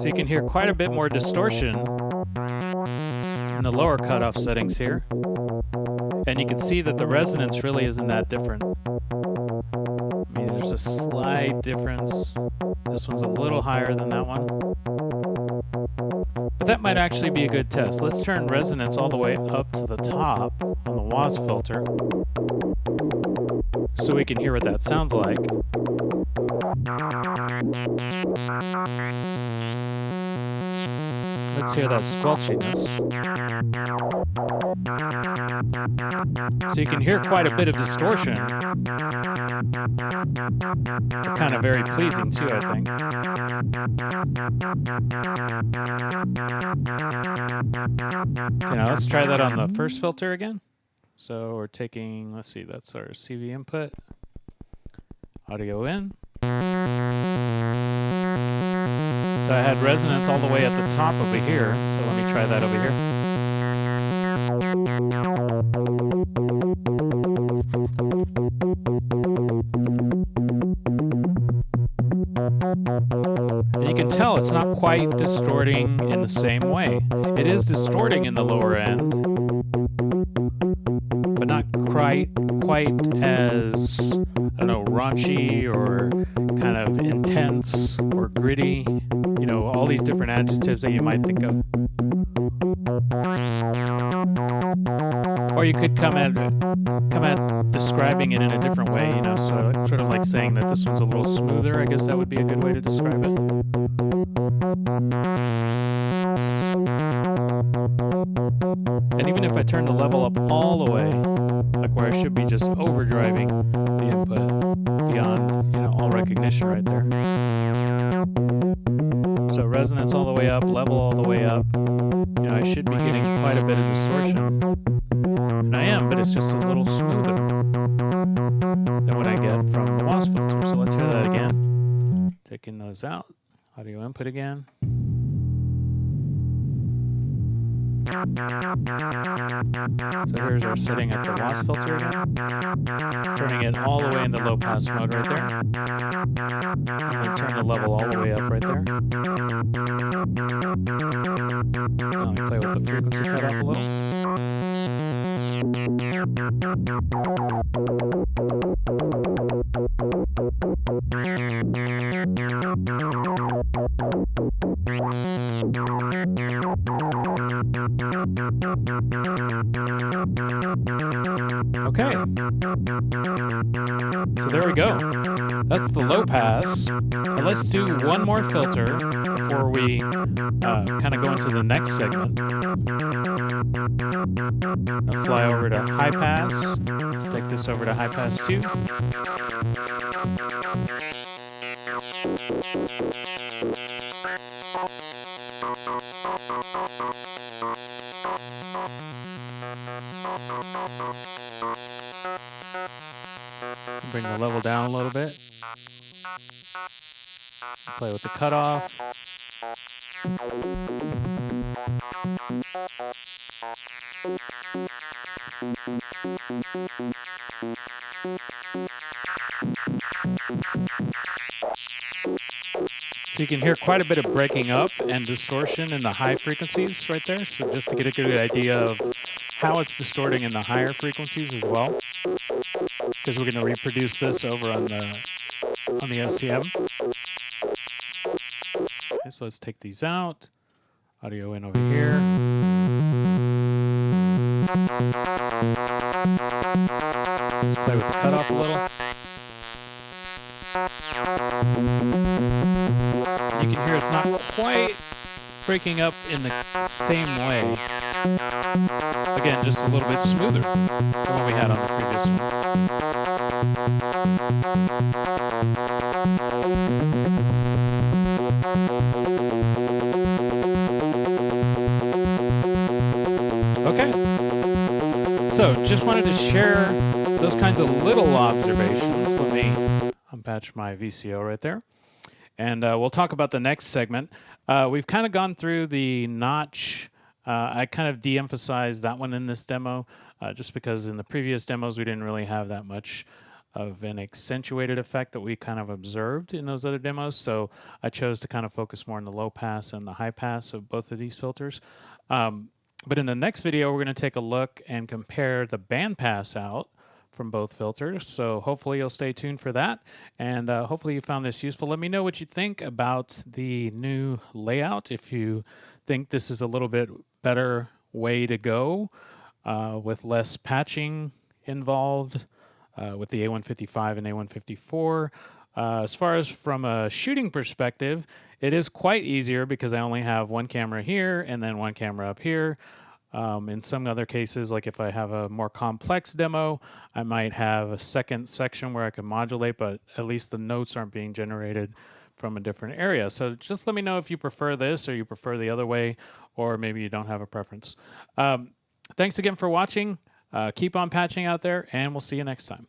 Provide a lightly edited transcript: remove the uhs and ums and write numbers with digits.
So you can hear quite a bit more distortion in the lower cutoff settings here. And you can see that the resonance really isn't that different. I mean, there's a slight difference. This one's a little higher than that one. But that might actually be a good test. Let's turn resonance all the way up to the top on the Wasp filter so we can hear what that sounds like. Let's hear that squelchiness. So you can hear quite a bit of distortion. But kind of very pleasing too, I think. Okay, now let's try that on the first filter again. So we're taking, let's see, that's our CV input. Audio in. So I had resonance all the way at the top over here. So let me try that over here. And you can tell it's not quite distorting in the same way. It is distorting in the lower end, but not quite as, I don't know, raunchy or kind of intense or gritty. You know, all these different adjectives that you might think of. Or you could come at describing it in a different way, you know, so sort of like saying that this one's a little smoother. I guess that would be a good way to describe it. And even if I turn the level up all the way, like where I should be just overdriving the input beyond, you know, all recognition right there. So resonance all the way up, level all the way up. You know, I should be getting quite a bit of distortion. And I am, but it's just a little smoother than what I get from the Wasp filter. So let's hear that again. Taking those out. Audio input again. So here's our setting at the Wasp filter again. Turning it all the way into low pass mode right there. And then turn the level all the way up right there. Now let me play with the frequency cutoff a little. Okay. So there we go. That's the low pass. And let's do one more filter before we kind of go into the next segment. I'll fly over to high pass. Let's take this over to high pass 2. Bring the level down a little bit. Play with the cutoff. So you can hear quite a bit of breaking up and distortion in the high frequencies right there. So just to get a good idea of how it's distorting in the higher frequencies as well. Because we're going to reproduce this over on the SEM. Okay, so let's take these out. Audio in over here. Let's play with the cutoff a little. You can hear it's not quite breaking up in the same way. Again, just a little bit smoother than what we had on the previous one. Okay. So, just wanted to share those kinds of little observations. Let me unpatch my VCO right there. And we'll talk about the next segment. We've kind of gone through the notch. I kind of de-emphasized that one in this demo, just because in the previous demos we didn't really have that much of an accentuated effect that we kind of observed in those other demos. So I chose to kind of focus more on the low pass and the high pass of both of these filters. But in the next video, we're going to take a look and compare the band pass out from both filters. So hopefully you'll stay tuned for that. And hopefully you found this useful. Let me know what you think about the new layout. If you think this is a little bit better way to go with less patching involved with the A155 and A154. As far as from a shooting perspective, it is quite easier because I only have one camera here and then one camera up here. In some other cases, like if I have a more complex demo, I might have a second section where I can modulate, but at least the notes aren't being generated from a different area. So just let me know if you prefer this or you prefer the other way, or maybe you don't have a preference. Thanks again for watching. Keep on patching out there, and we'll see you next time.